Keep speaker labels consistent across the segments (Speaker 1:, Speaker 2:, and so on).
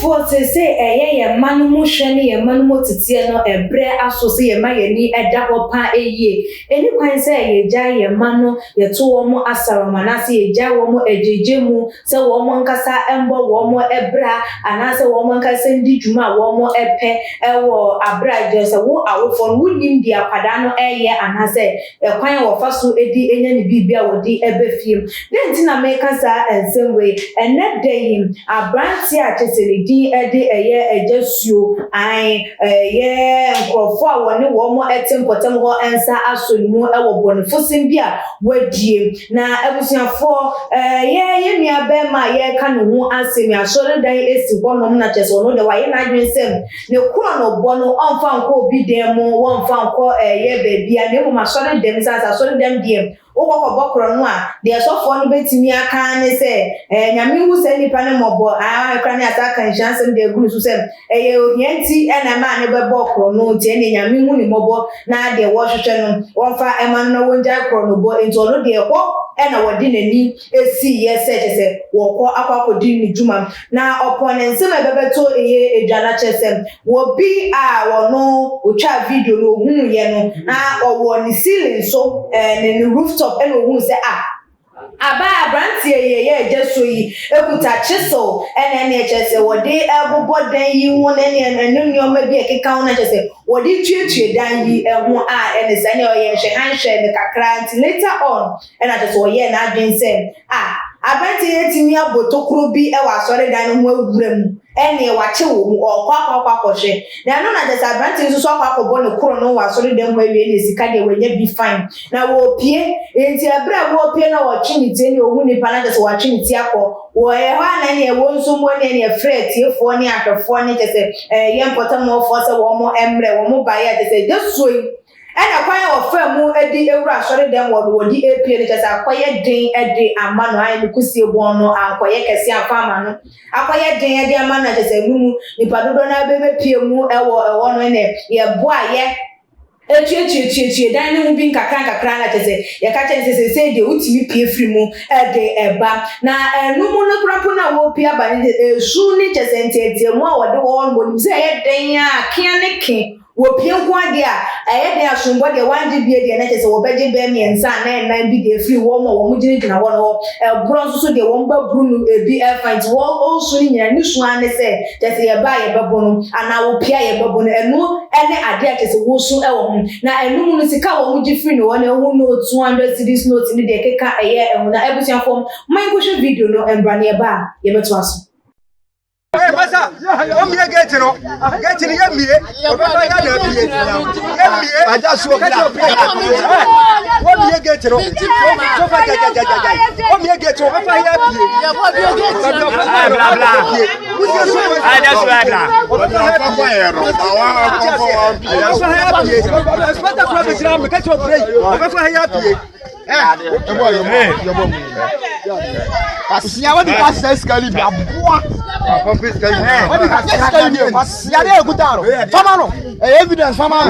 Speaker 1: for say ye manu mo hwene ye manu mo tete no ebre aso se ye ma ye ni eda opa eye eni kwan se ye gya ye manu ye to wo mo asaroma na se ye gya wo mo ejeje mu se wo mo nkasa embo wo mo ebra ana se wo mo nkasa ndi dwuma wo mo epe ewo abra je se wo awofo no nim dia kwada no eye ana se kwan wo fa so edi enya ni bibia wo di ebefiem den ti na me kasa ensemwe ene deyim abranti a chesere din ede eye ejesuo ai ye nkrofo a woni wo mo etempotem ho ensa asolimu ewo bonifosim bia wadie na ebusuafo ye nua be ma ye ka no hu asemi asore dan esi honom na chese ono de waye na adwensem ne kuro no bo no onfa nko obi dem mo wonfa nko ye bebia ne mo masore dem sa asore dem dem wo bokoro no a de sofo no betimi aka ne se nyame hu se nipa ne mobo kra ne ataka nshansem de gunu so se ohianti na ma ne be bokoro no tie ne nyame hu ni mobo na de wo hwehwe no wonfa eman no wonja kro no bo ento no de ho na wodi nani esi se wo ko akwakodi ni dwuma na opponent se me bebeto edwana chesem wo bi a wo no otwa video no hunu ye no na owo ni ceiling so ne rooftop and who say aba branti ye jeso yi ekuta chisel and NHS wo de ebobo dan yi won ne ma bi ekeka won chese wo de tuetue dan yi eho a ene sane o ye hwe hanhwe ne kakra until later on and I just wo ye na adwen say abranti etimi abotokro bi e wa sore dan no awuram ene wache wo okwa hwe na no na just abranti so akwa no kro no wa sore dan wawie ne sika de wanya bi fine na wo pie enti abra wo pie na wo twiniti ne ohu nipa na just wa twiniti akọ wo ye ha na ne wo nso mo ne fret efo ne ahwefo ne just ye important mo for se wo mo emre wo mo ba ya just just so and akwan ofamu edi ewura sori dem wodi apie ne chesa akoye den edi amano ayi nukusie bon no akoye kese afama no akoye den edi amano chesa mumu nipa dodo na bebe pie mu ewo no ne ye boa ye echi dan ne mu bi nkakra na chese ye ka chese se de utimi pie firi mu ede eba na numu no krapo na wo pie aba ne su ni chese ntetie mu a wode wo no se ye den a kia ne ke wo pie kwa de a de asombo de wanje bie de na chese wo beje be mi ensa na bi de free wo mo gina wo no bro so de wo mba brunu ebi fight wo o so ni nya ni so ane se chese ye ba ye bebo no ana wo pie ye bebo no enu ene ade a chese wo so e wo na enu mu no sika wo ji free no wo na wo no 200 cedis note ni de keka eye ehun na ebusia form man go show video no embra ne ba ye beto aso.
Speaker 2: Hey, Massa, come here, get it. Get it, get me. I just want to come here, get it. Come here, get it.
Speaker 3: Evidence, Famano.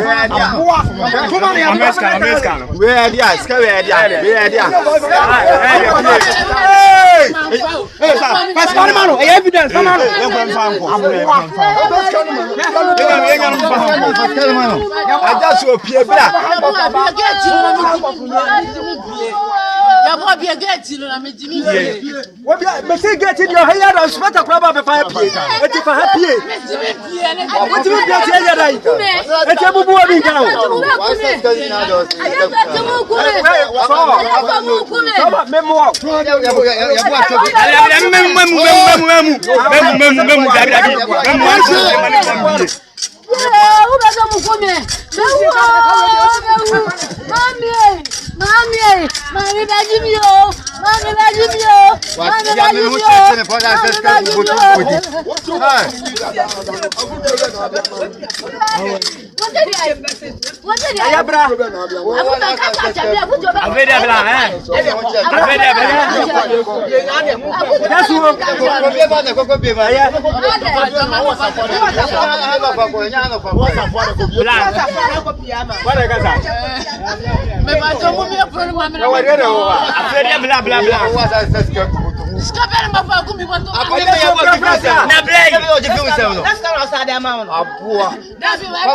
Speaker 4: What be a get you na me Jimmy.
Speaker 2: What be say get in your hair and sweat a crab of fire pay. What if I happy? What do you be here right? It's a boo in town.
Speaker 4: Mami bajimio. Skabere mama kumi moto.
Speaker 2: Apo ya na blay.
Speaker 4: That's kind of sad amount.
Speaker 2: Aboa.
Speaker 4: That's why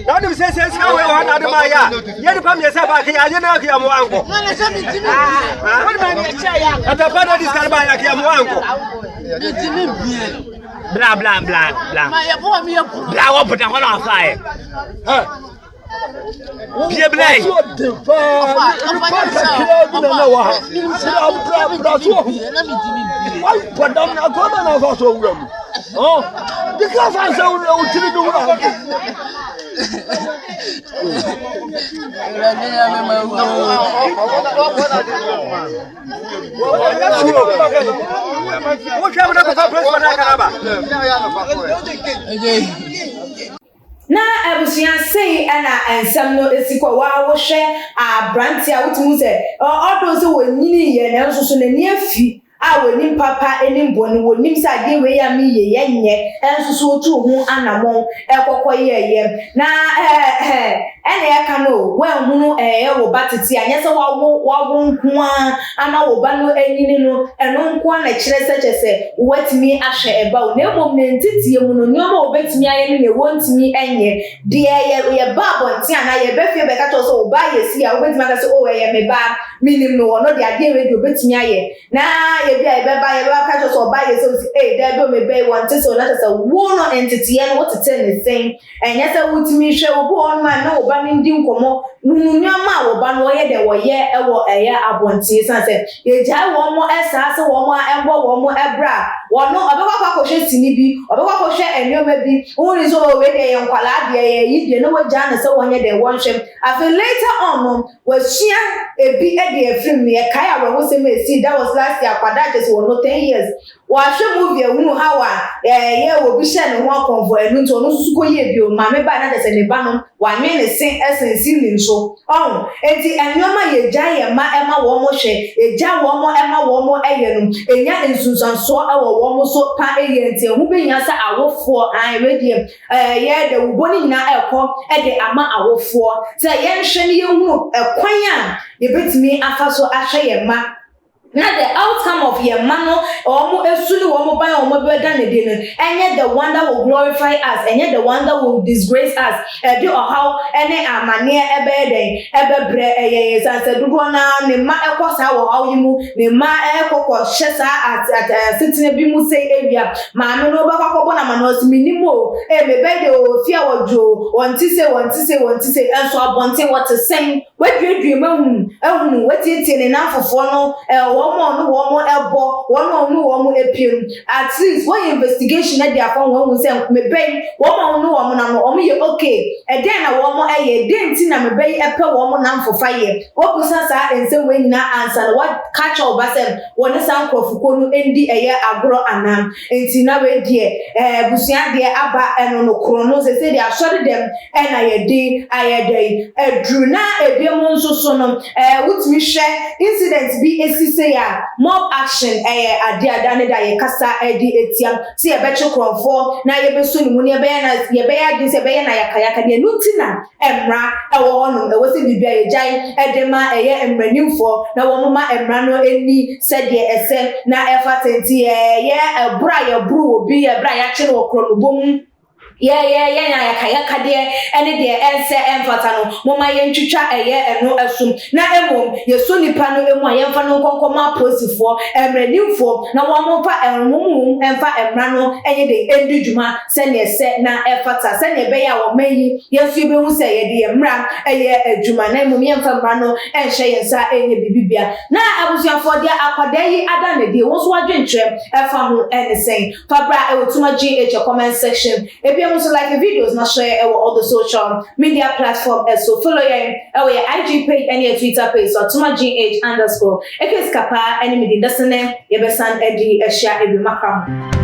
Speaker 2: Na nim se ska we wa na de ma ya. Ye ni pam ye se ba ke ya ye na ke ya mo anko.
Speaker 4: Mana se mi timi. What man e che ya.
Speaker 2: Ata pa na dis ba ya ke ya mo anko.
Speaker 4: Mi timi bie.
Speaker 3: Blah blah blah blah.
Speaker 4: Ma ye bo mi ye bu.
Speaker 3: Blah what put on our fire. Bien blay.
Speaker 1: Na abusia sei ana ensam no esikwa wa wo hwe abranti a wotumu se odo se wonyini ye na nso so na ni afi a wonim papa enim boni wonim se ade we ya mi ye yenye enso so otu hu anamon ekokọ ye na ene ya kanu we hunu wo batete anya se wo nko ama wo ba no enyini no eno nko na kire se chese wetimi ahwe eba o na emom na ntitie mu no nyoma obetimi aye ne wontimi enye de ye ba bonti ana ye befie be ka to so oba ye si a obetimi aka se o ye me ba minim no no de ade we de obetimi aye na ye bia ye ba ka to so oba ye so de be me be want so na se wo no entity ye no what to tell the same enye se wotimi hwe obo on man na oba ndi nkomo nunyama wo ba no ye de wo ye ewo eye abonti sanse ye jai wo mo esa se wo mo embo wo mo ebra wo no obekwa ko hwe sini bi obekwa ko hwe enwoma bi woni so we de ye nkwala de ye yidie no wo ja na se wo nye de wo nhwe afi later on wo hia ebi e de afrim ye kai a wo se me see that was last year kwada just wo no 10 years wa hwe movie ehunu hawa ye wo bi hye ne ho konfo enu nto no susu ko ye bi o ma me ba na de se ne ba no wa nwe ne sen esensi ni nso enti enwoma ye ja ye ma ema wo mo hwe eja wo mo ema wo mo eye no enya nsunsanso ewo wo mo so pa eye enti hu be nya sa awofo an redie ye de wo boni nyina ekọ de ama awofo se ye nhwe ne ye hu ekwan a ye betimi afa so ahwe ye ma na the outcome of your mano or esuli wo mo ban o mo be dan de no enye the one that will glorify us enye the one that will disgrace us do or how any amane ebe den ebe bre eye sanse dudu na ne ma ekosa wo how yimu ne ma ekokọ hyesa at sitine bi mu say area ma me no be kwakọ na mano minimo me be de o fia wojo wonti say enso abonte what to say we dwe ehunu wetie ne na fofo no womo ebo womo epiem at least when investigation na dia fon won say me ben womo na no ye okay e den na womo eye den ti na me ben epe womo na mfofa ye wo busa sa ense we nyina answer what catch obasem woni san krofuko no endi eye agro anam enti na we die busia die aba eno no krono se se dia short dem na ye di ayedai edru na ebiemo nso so no wutimi hwe incident bi esise ya mob action ade adane da ye kasa edi etiam se ye beche kronfo na ye beso ni mu ne be na ye be ya din se be na yakayaka de nutina emra ewo hono ewo se bibia ye jai edema eye emranimfo na wo ma emra no eni se de ese na efa tenti ye ebra ye bru obi ye bra ya kire okro bom yakayaka de ene de ense emfata no moma ye ntwitwa eye eno esum na emom ye so nipa no emu ayemfa no konkoma posifo emranimfo na wo mo pa emum emfa emra no enye de endudwuma se ne se na efata se ne be ya wo mayi yesu be hu se ye de emra eye adwuma na emum yemfa emra no enhye yensa enye bibibia na abusuafo de akwada yi ada ne de wo so adwentre efa ho enesen fabra ewotuma GH comment section so like the videos not share all the social media platform so follow your IG page and your Twitter page so tuma GH_ekeskapa enemy the desene yebesan edi eshia ebi makram.